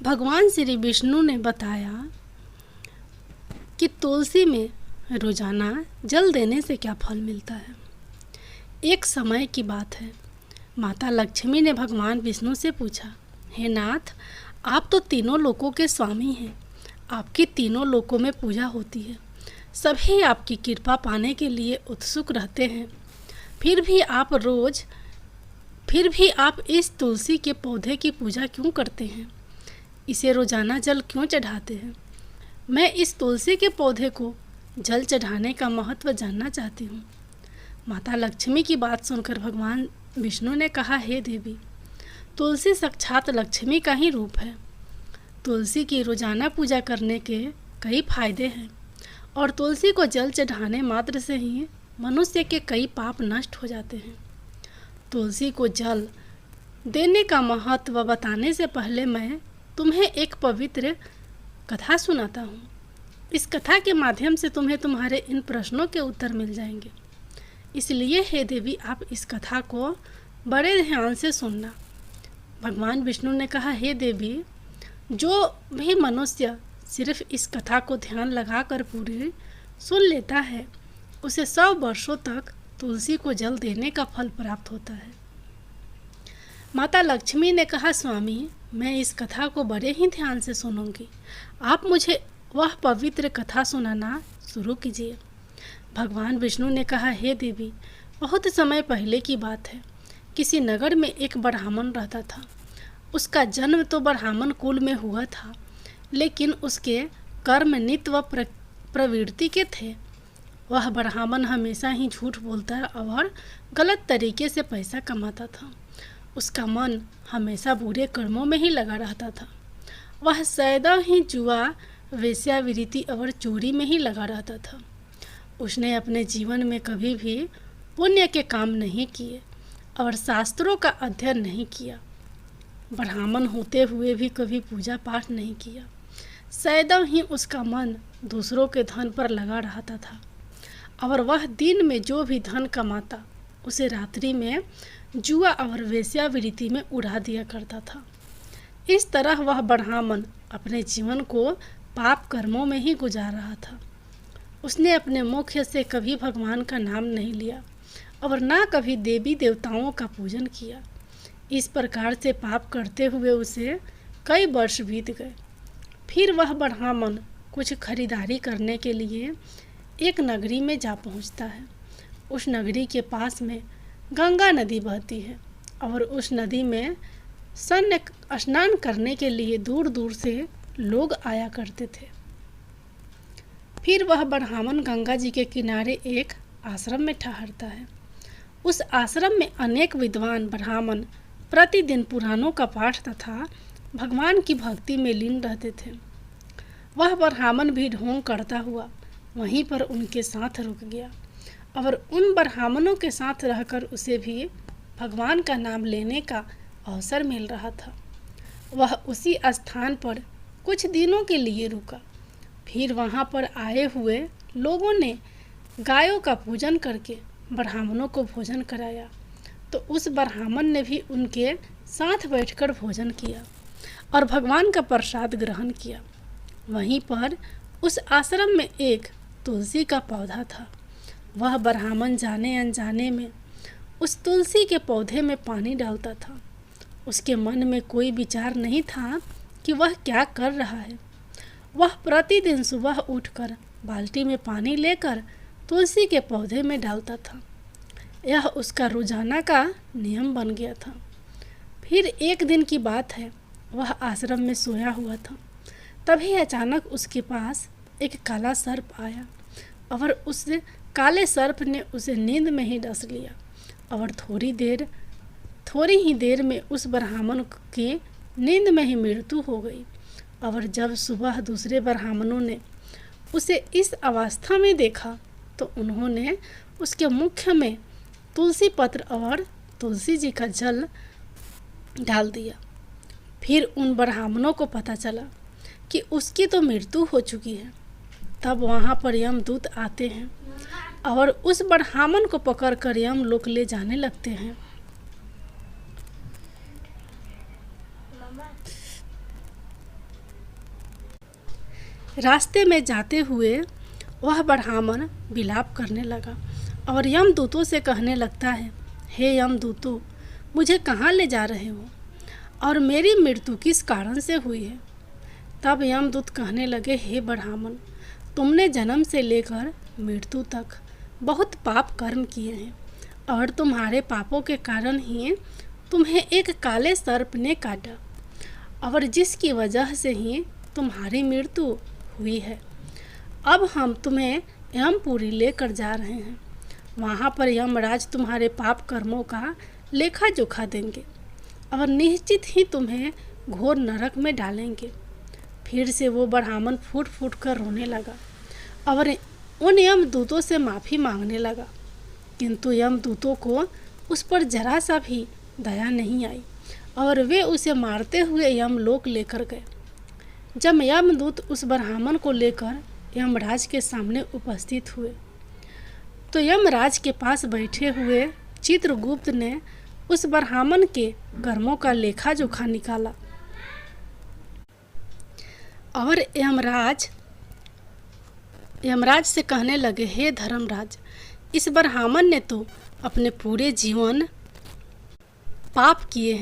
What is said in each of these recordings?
भगवान श्री विष्णु ने बताया कि तुलसी में रोजाना जल देने से क्या फल मिलता है। एक समय की बात है, माता लक्ष्मी ने भगवान विष्णु से पूछा, हे नाथ, आप तो तीनों लोकों के स्वामी हैं, आपकी तीनों लोकों में पूजा होती है, सभी आपकी कृपा पाने के लिए उत्सुक रहते हैं, फिर भी आप इस तुलसी के पौधे की पूजा क्यों करते हैं, इसे रोजाना जल क्यों चढ़ाते हैं। मैं इस तुलसी के पौधे को जल चढ़ाने का महत्व जानना चाहती हूँ। माता लक्ष्मी की बात सुनकर भगवान विष्णु ने कहा, हे देवी, तुलसी साक्षात लक्ष्मी का ही रूप है। तुलसी की रोजाना पूजा करने के कई फायदे हैं और तुलसी को जल चढ़ाने मात्र से ही मनुष्य के कई पाप नष्ट हो जाते हैं। तुलसी को जल देने का महत्व बताने से पहले मैं तुम्हें एक पवित्र कथा सुनाता हूँ। इस कथा के माध्यम से तुम्हें तुम्हारे इन प्रश्नों के उत्तर मिल जाएंगे, इसलिए हे देवी, आप इस कथा को बड़े ध्यान से सुनना। भगवान विष्णु ने कहा, हे देवी, जो भी मनुष्य सिर्फ इस कथा को ध्यान लगाकर पूरी सुन लेता है, उसे 100 वर्षों तक तुलसी को जल देने का फल प्राप्त होता है। माता लक्ष्मी ने कहा, स्वामी, मैं इस कथा को बड़े ही ध्यान से सुनूंगी, आप मुझे वह पवित्र कथा सुनाना शुरू कीजिए। भगवान विष्णु ने कहा, हे देवी, बहुत समय पहले की बात है, किसी नगर में एक ब्राह्मण रहता था। उसका जन्म तो ब्राह्मण कुल में हुआ था, लेकिन उसके कर्म नित्य व प्रवृत्ति के थे। वह ब्राह्मण हमेशा ही झूठ बोलता और गलत तरीके से पैसा कमाता था। उसका मन हमेशा बुरे कर्मों में ही लगा रहता था। वह सदैव ही जुआ, वेश्यावृत्ति और चोरी में ही लगा रहता था। उसने अपने जीवन में कभी भी पुण्य के काम नहीं किए और शास्त्रों का अध्ययन नहीं किया। ब्राह्मण होते हुए भी कभी पूजा पाठ नहीं किया। सदैव ही उसका मन दूसरों के धन पर लगा रहता था और वह दिन में जो भी धन कमाता उसे रात्रि में जुआ और वेश्यावृत्ति में उड़ा दिया करता था। इस तरह वह ब्राह्मण अपने जीवन को पाप कर्मों में ही गुजार रहा था। उसने अपने मुख से कभी भगवान का नाम नहीं लिया और ना कभी देवी देवताओं का पूजन किया। इस प्रकार से पाप करते हुए उसे कई वर्ष बीत गए। फिर वह ब्राह्मण कुछ खरीदारी करने के लिए एक नगरी में जा पहुंचता है। उस नगरी के पास में गंगा नदी बहती है और उस नदी में स्नान करने के लिए दूर दूर से लोग आया करते थे। फिर वह ब्राह्मण गंगा जी के किनारे एक आश्रम में ठहरता है। उस आश्रम में अनेक विद्वान ब्राह्मण प्रतिदिन पुराणों का पाठ तथा भगवान की भक्ति में लीन रहते थे। वह ब्राह्मण भी ढोंग करता हुआ वहीं पर उनके साथ रुक गया और उन ब्राह्मणों के साथ रहकर उसे भी भगवान का नाम लेने का अवसर मिल रहा था। वह उसी स्थान पर कुछ दिनों के लिए रुका। फिर वहाँ पर आए हुए लोगों ने गायों का पूजन करके ब्राह्मणों को भोजन कराया, तो उस ब्राह्मण ने भी उनके साथ बैठकर भोजन किया और भगवान का प्रसाद ग्रहण किया। वहीं पर उस आश्रम में एक तुलसी का पौधा था। वह ब्राह्मण जाने अनजाने में उस तुलसी के पौधे में पानी डालता था। उसके मन में कोई विचार नहीं था कि वह क्या कर रहा है। वह प्रतिदिन सुबह उठकर बाल्टी में पानी लेकर तुलसी के पौधे में डालता था। यह उसका रोजाना का नियम बन गया था। फिर एक दिन की बात है, वह आश्रम में सोया हुआ था। तभी अचानक उसके पास एक काला सर्प आया और उस काले सर्प ने उसे नींद में ही डस लिया और थोड़ी ही देर में उस ब्राह्मण की नींद में ही मृत्यु हो गई। और जब सुबह दूसरे ब्राह्मणों ने उसे इस अवस्था में देखा तो उन्होंने उसके मुख में तुलसी पत्र और तुलसी जी का जल डाल दिया। फिर उन ब्राह्मणों को पता चला कि उसकी तो मृत्यु हो चुकी है। तब वहाँ पर यमदूत आते हैं और उस ब्राह्मण को पकड़कर यमलोक ले जाने लगते हैं। रास्ते में जाते हुए वह ब्राह्मण विलाप करने लगा और यमदूतों से कहने लगता है, हे यमदूतों, मुझे कहाँ ले जा रहे हो और मेरी मृत्यु किस कारण से हुई है। तब यमदूत कहने लगे, हे ब्राह्मण, तुमने जन्म से लेकर मृत्यु तक बहुत पाप कर्म किए हैं और तुम्हारे पापों के कारण ही तुम्हें एक काले सर्प ने काटा और जिसकी वजह से ही तुम्हारी मृत्यु हुई है। अब हम तुम्हें यमपुरी लेकर जा रहे हैं। वहाँ पर यमराज तुम्हारे पाप कर्मों का लेखा जोखा देंगे और निश्चित ही तुम्हें घोर नरक में डालेंगे। फिर से वो ब्राह्मण फूट फूट कर रोने लगा और उन यमदूतों से माफ़ी मांगने लगा, किंतु यमदूतों को उस पर जरा सा भी दया नहीं आई और वे उसे मारते हुए यमलोक लेकर गए। जब यमदूत उस ब्राह्मण को लेकर यमराज के सामने उपस्थित हुए तो यमराज के पास बैठे हुए चित्रगुप्त ने उस ब्राह्मण के कर्मों का लेखा जोखा निकाला और यमराज से कहने लगे, हे धर्मराज, इस ब्राह्मण ने तो अपने पूरे जीवन पाप किए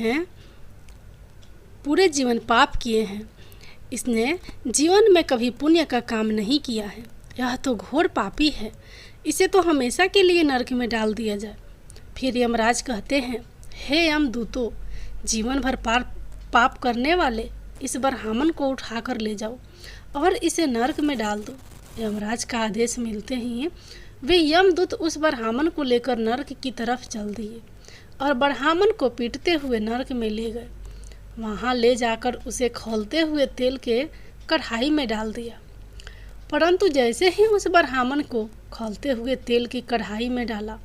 हैं। इसने जीवन में कभी पुण्य का काम नहीं किया है। यह तो घोर पापी है। इसे तो हमेशा के लिए नरक में डाल दिया जाए। फिर यमराज कहते हैं, हे यमदूतों, जीवन भर पाप करने वाले इस ब्राह्मण को उठाकर ले जाओ और इसे नरक में डाल दो। यमराज का आदेश मिलते ही वे यमदूत उस ब्राह्मण को लेकर नरक की तरफ चल दिए और ब्राह्मण को पीटते हुए नरक में ले गए। वहाँ ले जाकर उसे खौलते हुए तेल के कढ़ाई में डाल दिया। परंतु जैसे ही उस ब्राह्मण को खौलते हुए तेल की कढ़ाई में डाला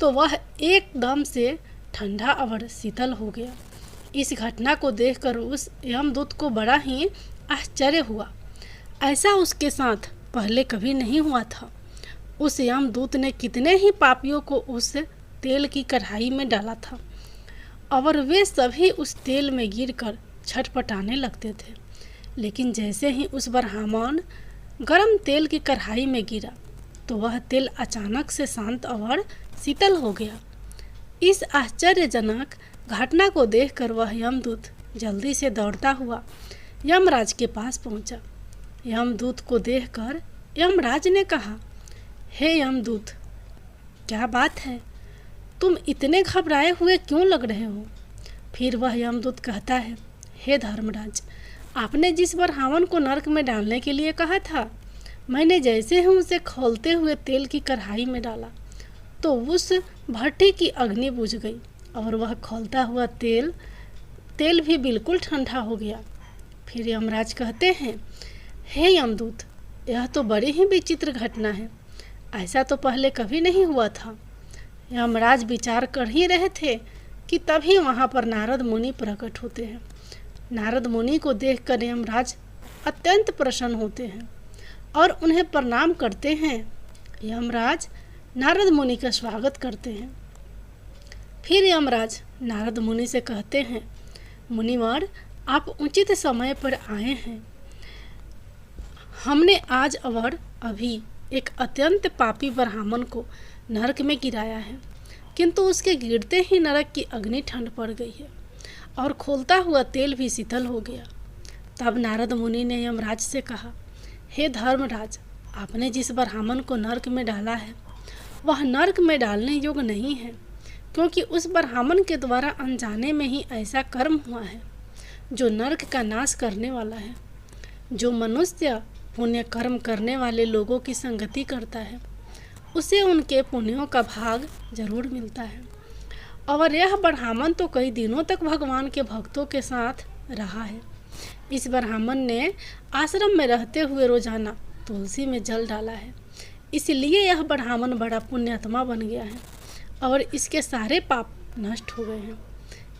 तो वह एकदम से ठंडा और शीतल हो गया। इस घटना को देखकर उस यमदूत को बड़ा ही आश्चर्य हुआ। ऐसा उसके साथ पहले कभी नहीं हुआ था। उस यमदूत ने कितने ही पापियों को उस तेल की कढ़ाई में डाला था और वे सभी उस तेल में गिरकर छटपटाने लगते थे। लेकिन जैसे ही उस ब्राह्मण गर्म तेल की कढ़ाई में गिरा तो वह तेल अचानक से शांत और शीतल हो गया। इस आश्चर्यजनक घटना को देखकर वह यमदूत जल्दी से दौड़ता हुआ यमराज के पास पहुंचा। यमदूत को देखकर यमराज ने कहा, हे यमदूत, क्या बात है, तुम इतने घबराए हुए क्यों लग रहे हो। फिर वह यमदूत कहता है, हे धर्मराज, आपने जिस ब्राह्मण को नरक में डालने के लिए कहा था, मैंने जैसे ही उसे खौलते हुए तेल की कढ़ाई में डाला तो उस भट्टी की अग्नि बुझ गई और वह खौलता हुआ तेल भी बिल्कुल ठंडा हो गया। फिर यमराज कहते हैं, हे यमदूत, यह तो बड़ी ही विचित्र घटना है। ऐसा तो पहले कभी नहीं हुआ था। यमराज विचार कर ही रहे थे कि तभी वहाँ पर नारद मुनि प्रकट होते हैं। नारद मुनि को देखकर यमराज अत्यंत प्रसन्न होते हैं और उन्हें प्रणाम करते हैं। यमराज नारद मुनि का स्वागत करते हैं। फिर यमराज नारद मुनि से कहते हैं, मुनिवर, आप उचित समय पर आए हैं। हमने आज और अभी एक अत्यंत पापी ब्राह्मण को नरक में गिराया है, किंतु उसके गिरते ही नरक की अग्नि ठंड पड़ गई है और खोलता हुआ तेल भी शीतल हो गया। तब नारद मुनि ने यमराज से कहा, हे धर्मराज, आपने जिस ब्राह्मण को नरक में डाला है वह नरक में डालने योग्य नहीं है, क्योंकि उस ब्राह्मण के द्वारा अनजाने में ही ऐसा कर्म हुआ है जो नरक का नाश करने वाला है। जो मनुष्य पुण्य कर्म करने वाले लोगों की संगति करता है उसे उनके पुण्यों का भाग जरूर मिलता है। और यह ब्राह्मण तो कई दिनों तक भगवान के भक्तों के साथ रहा है। इस ब्राह्मण ने आश्रम में रहते हुए रोजाना तुलसी में जल डाला है, इसलिए यह ब्राह्मण बड़ा पुण्यात्मा बन गया है और इसके सारे पाप नष्ट हो गए हैं।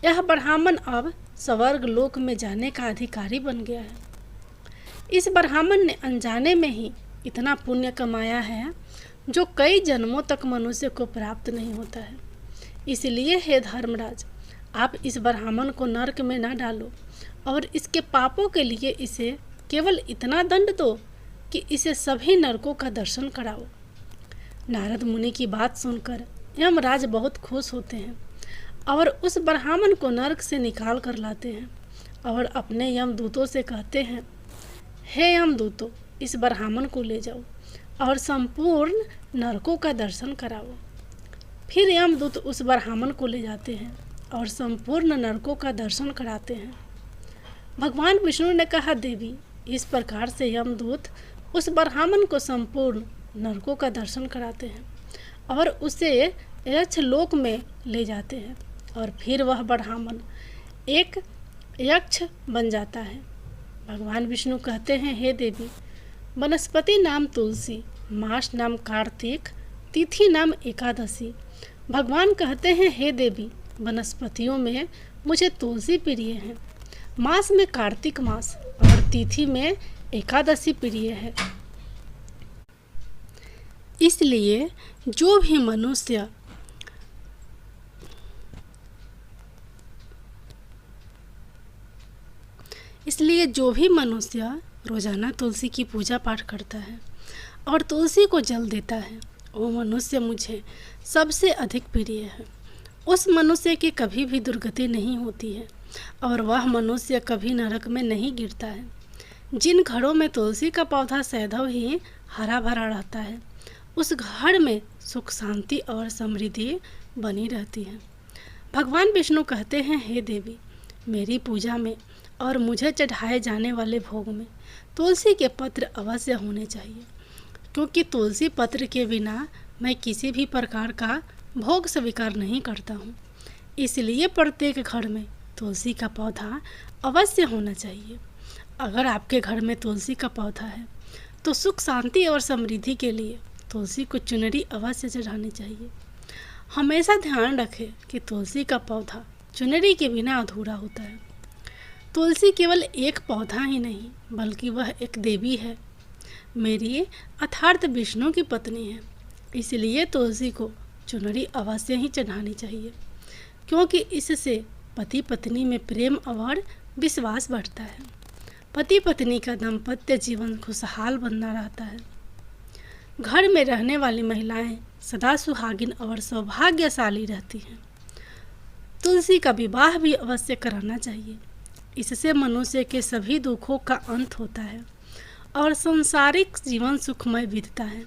यह ब्राह्मण अब स्वर्ग लोक में जाने का अधिकारी बन गया है। इस ब्राह्मण ने अनजाने में ही इतना पुण्य कमाया है जो कई जन्मों तक मनुष्य को प्राप्त नहीं होता है। इसलिए हे धर्मराज, आप इस ब्राह्मण को नरक में न डालो और इसके पापों के लिए इसे केवल इतना दंड दो कि इसे सभी नरकों का दर्शन कराओ। नारद मुनि की बात सुनकर यमराज बहुत खुश होते हैं और उस ब्राह्मण को नरक से निकाल कर लाते हैं और अपने यमदूतों से कहते हैं, हे यमदूतों, इस ब्राह्मण को ले जाओ और संपूर्ण नरकों का दर्शन कराओ। फिर यमदूत उस ब्राह्मण को ले जाते हैं और संपूर्ण नरकों का दर्शन कराते हैं। भगवान विष्णु ने कहा, देवी, इस प्रकार से यमदूत उस ब्राह्मण को संपूर्ण नरकों का दर्शन कराते हैं और उसे यक्ष लोक में ले जाते हैं और फिर वह ब्राह्मण एक यक्ष बन जाता है। भगवान विष्णु कहते हैं, हे देवी, वनस्पति नाम तुलसी, मास नाम कार्तिक, तिथि नाम एकादशी। भगवान कहते हैं, हे देवी, वनस्पतियों में मुझे तुलसी प्रिय है, मास में कार्तिक मास और तिथि में एकादशी प्रिय है। इसलिए जो भी मनुष्य रोजाना तुलसी की पूजा पाठ करता है और तुलसी को जल देता है, वो मनुष्य मुझे सबसे अधिक प्रिय है। उस मनुष्य की कभी भी दुर्गति नहीं होती है और वह मनुष्य कभी नरक में नहीं गिरता है। जिन घरों में तुलसी का पौधा सदैव ही हरा भरा रहता है, उस घर में सुख शांति और समृद्धि बनी रहती है। भगवान विष्णु कहते हैं, हे देवी, मेरी पूजा में और मुझे चढ़ाए जाने वाले भोग में तुलसी के पत्र अवश्य होने चाहिए, क्योंकि तुलसी पत्र के बिना मैं किसी भी प्रकार का भोग स्वीकार नहीं करता हूँ। इसलिए प्रत्येक घर में तुलसी का पौधा अवश्य होना चाहिए। अगर आपके घर में तुलसी का पौधा है तो सुख शांति और समृद्धि के लिए तुलसी को चुनरी अवश्य चढ़ानी चाहिए। हमेशा ध्यान रखें कि तुलसी का पौधा चुनरी के बिना अधूरा होता है। तुलसी केवल एक पौधा ही नहीं, बल्कि वह एक देवी है, मेरी अर्थात विष्णु की पत्नी है। इसलिए तुलसी को चुनरी अवश्य ही चढ़ानी चाहिए, क्योंकि इससे पति पत्नी में प्रेम और विश्वास बढ़ता है। पति पत्नी का दाम्पत्य जीवन खुशहाल बना रहता है। घर में रहने वाली महिलाएं सदा सुहागिन और सौभाग्यशाली रहती हैं। तुलसी का विवाह भी अवश्य कराना चाहिए। इससे मनुष्य के सभी दुखों का अंत होता है और सांसारिक जीवन सुखमय बीतता है।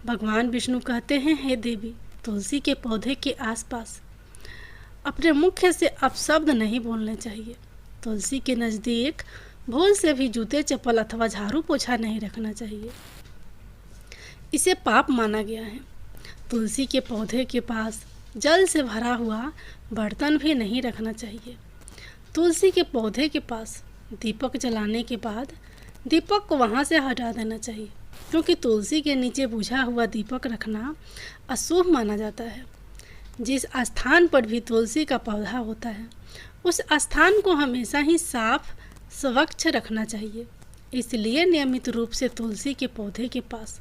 भगवान विष्णु कहते हैं, हे देवी, तुलसी के पौधे के आसपास अपने मुख्य से अपशब्द नहीं बोलने चाहिए। तुलसी के नज़दीक भूल से भी जूते चप्पल अथवा झाड़ू पोछा नहीं रखना चाहिए, इसे पाप माना गया है। तुलसी के पौधे के पास जल से भरा हुआ बर्तन भी नहीं रखना चाहिए। तुलसी के पौधे के पास दीपक जलाने के बाद दीपक को वहाँ से हटा देना चाहिए, क्योंकि तुलसी के नीचे बुझा हुआ दीपक रखना अशुभ माना जाता है। जिस स्थान पर भी तुलसी का पौधा होता है, उस स्थान को हमेशा ही साफ स्वच्छ रखना चाहिए। इसलिए नियमित रूप से तुलसी के पौधे के पास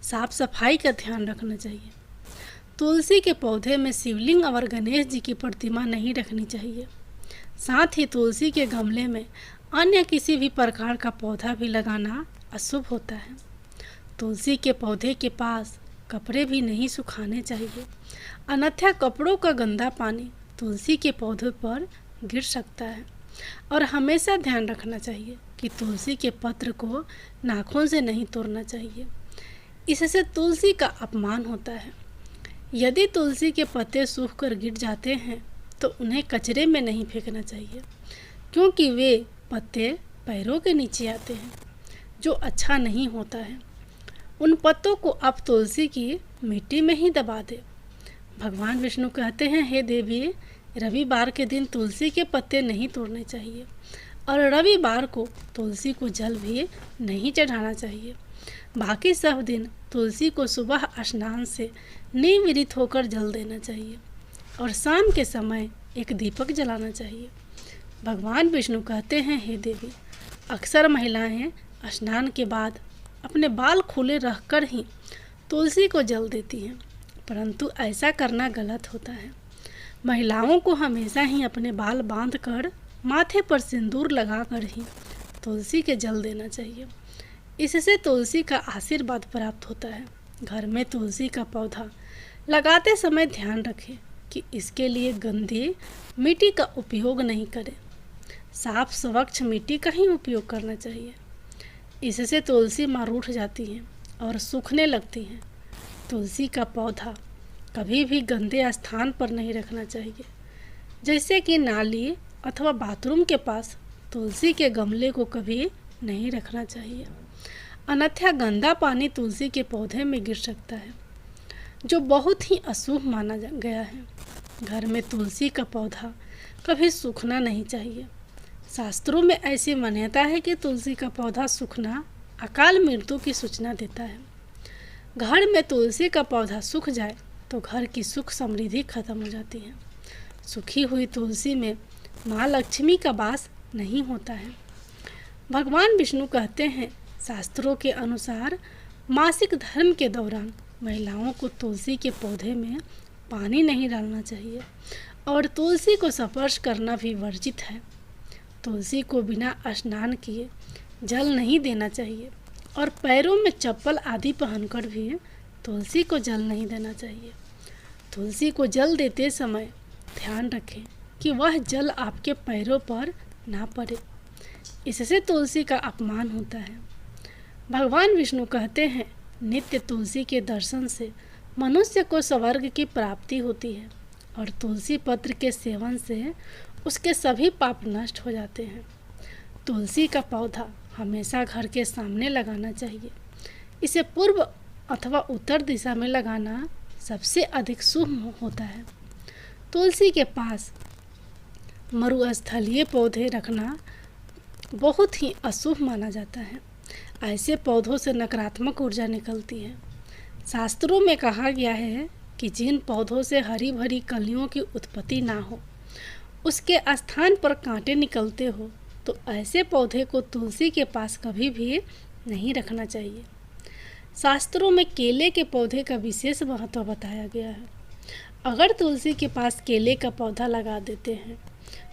साफ सफाई का ध्यान रखना चाहिए। तुलसी के पौधे में शिवलिंग और गणेश जी की प्रतिमा नहीं रखनी चाहिए। साथ ही तुलसी के गमले में अन्य किसी भी प्रकार का पौधा भी लगाना अशुभ होता है। तुलसी के पौधे के पास कपड़े भी नहीं सुखाने चाहिए, अन्यथा कपड़ों का गंदा पानी तुलसी के पौधे पर गिर सकता है। और हमेशा ध्यान रखना चाहिए कि तुलसी के पत्र को नाखून से नहीं तोड़ना चाहिए, इससे तुलसी का अपमान होता है। यदि तुलसी के पत्ते सूखकर गिर जाते हैं तो उन्हें कचरे में नहीं फेंकना चाहिए, क्योंकि वे पत्ते पैरों के नीचे आते हैं, जो अच्छा नहीं होता है। उन पत्तों को आप तुलसी की मिट्टी में ही दबा दें। भगवान विष्णु कहते हैं, हे देवी, रविवार के दिन तुलसी के पत्ते नहीं तोड़ने चाहिए और रविवार को तुलसी को जल भी नहीं चढ़ाना चाहिए। बाकी सब दिन तुलसी को सुबह स्नान से निवृत्त होकर जल देना चाहिए और शाम के समय एक दीपक जलाना चाहिए। भगवान विष्णु कहते हैं, हे देवी, अक्सर महिलाएं स्नान के बाद अपने बाल खुले रखकर ही तुलसी को जल देती हैं, परंतु ऐसा करना गलत होता है। महिलाओं को हमेशा ही अपने बाल बांधकर माथे पर सिंदूर लगाकर ही तुलसी के जल देना चाहिए। इससे तुलसी का आशीर्वाद प्राप्त होता है। घर में तुलसी का पौधा लगाते समय ध्यान रखें कि इसके लिए गंदी मिट्टी का उपयोग नहीं करें। साफ स्वच्छ मिट्टी का ही उपयोग करना चाहिए। इससे तुलसी माँ रूठ जाती हैं और सूखने लगती हैं। तुलसी का पौधा कभी भी गंदे स्थान पर नहीं रखना चाहिए, जैसे कि नाली अथवा बाथरूम के पास तुलसी के गमले को कभी नहीं रखना चाहिए, अन्यथा गंदा पानी तुलसी के पौधे में गिर सकता है, जो बहुत ही अशुभ माना गया है। घर में तुलसी का पौधा कभी सूखना नहीं चाहिए। शास्त्रों में ऐसी मान्यता है कि तुलसी का पौधा सूखना अकाल मृत्यु की सूचना देता है। घर में तुलसी का पौधा सूख जाए तो घर की सुख समृद्धि खत्म हो जाती है। सूखी हुई तुलसी में माँ लक्ष्मी का वास नहीं होता है। भगवान विष्णु कहते हैं, शास्त्रों के अनुसार मासिक धर्म के दौरान महिलाओं को तुलसी के पौधे में पानी नहीं डालना चाहिए और तुलसी को स्पर्श करना भी वर्जित है। तुलसी को बिना स्नान किए जल नहीं देना चाहिए और पैरों में चप्पल आदि पहनकर भी तुलसी को जल नहीं देना चाहिए। तुलसी को जल देते समय ध्यान रखें कि वह जल आपके पैरों पर ना पड़े, इससे तुलसी का अपमान होता है। भगवान विष्णु कहते हैं, नित्य तुलसी के दर्शन से मनुष्य को स्वर्ग की प्राप्ति होती है और तुलसी पत्र के सेवन से उसके सभी पाप नष्ट हो जाते हैं। तुलसी का पौधा हमेशा घर के सामने लगाना चाहिए। इसे पूर्व अथवा उत्तर दिशा में लगाना सबसे अधिक शुभ होता है। तुलसी के पास मरुस्थलीय पौधे रखना बहुत ही अशुभ माना जाता है। ऐसे पौधों से नकारात्मक ऊर्जा निकलती है। शास्त्रों में कहा गया है कि जिन पौधों से हरी भरी कलियों की उत्पत्ति ना हो, उसके स्थान पर कांटे निकलते हो, तो ऐसे पौधे को तुलसी के पास कभी भी नहीं रखना चाहिए। शास्त्रों में केले के पौधे का विशेष महत्व बताया गया है। अगर तुलसी के पास केले का पौधा लगा देते हैं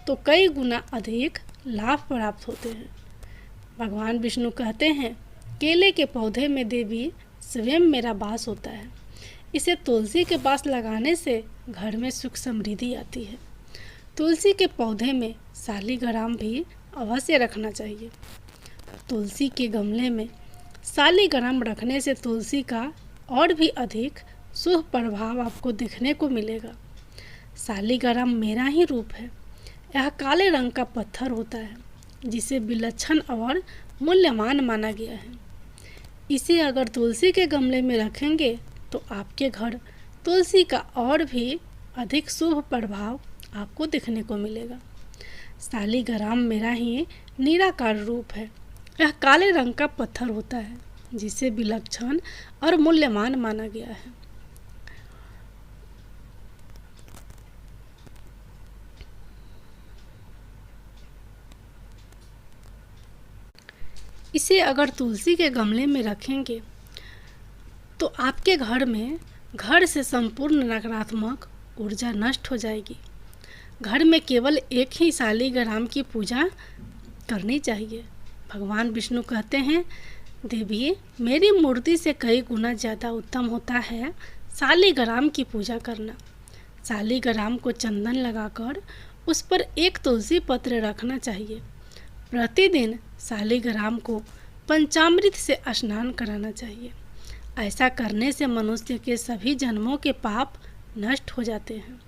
तो कई गुना अधिक लाभ प्राप्त होते हैं। भगवान विष्णु कहते हैं, केले के पौधे में देवी स्वयं मेरा वास होता है। इसे तुलसी के पास लगाने से घर में सुख समृद्धि आती है। तुलसी के पौधे में शालिग्राम भी अवश्य रखना चाहिए। तुलसी के गमले में शालिग्राम रखने से तुलसी का और भी अधिक शुभ प्रभाव आपको देखने को मिलेगा। शालिग्राम मेरा ही रूप है। यह काले रंग का पत्थर होता है, जिसे विलक्षण और मूल्यवान माना गया है। इसे अगर तुलसी के गमले में रखेंगे तो आपके घर तुलसी का और भी अधिक शुभ प्रभाव आपको देखने को मिलेगा। शालिग्राम मेरा ही निराकार रूप है। यह काले रंग का पत्थर होता है, जिसे विलक्षण और मूल्यवान माना गया है। इसे अगर तुलसी के गमले में रखेंगे तो आपके घर से संपूर्ण नकारात्मक ऊर्जा नष्ट हो जाएगी। घर में केवल एक ही शालिग्राम की पूजा करनी चाहिए। भगवान विष्णु कहते हैं, देवी मेरी मूर्ति से कई गुना ज़्यादा उत्तम होता है शालिग्राम की पूजा करना। शालिग्राम को चंदन लगाकर उस पर एक तुलसी पत्र रखना चाहिए। प्रतिदिन शालिग्राम को पंचामृत से स्नान कराना चाहिए। ऐसा करने से मनुष्य के सभी जन्मों के पाप नष्ट हो जाते हैं।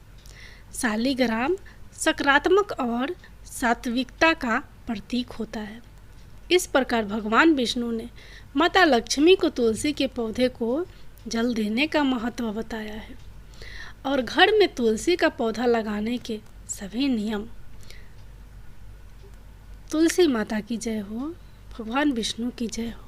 शालिग्राम सकारात्मक और सात्विकता का प्रतीक होता है। इस प्रकार भगवान विष्णु ने माता लक्ष्मी को तुलसी के पौधे को जल देने का महत्व बताया है और घर में तुलसी का पौधा लगाने के सभी नियम। तुलसी माता की जय हो। भगवान विष्णु की जय हो।